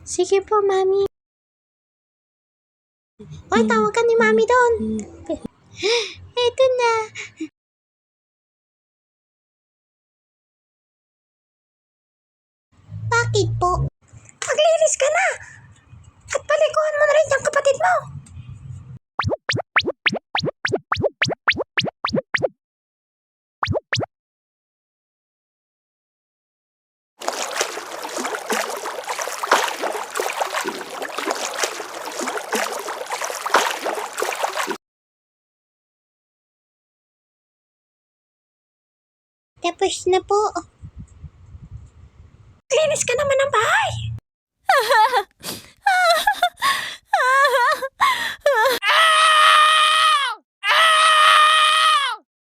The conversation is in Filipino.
Sige po, Mami. Hoy, tawag ka ni Mami doon. Eto na. Bakit po? Maglinis ka na. At paliguan mo na rin yung kapatid mo. Tapos na po. Linis ka naman ng bahay.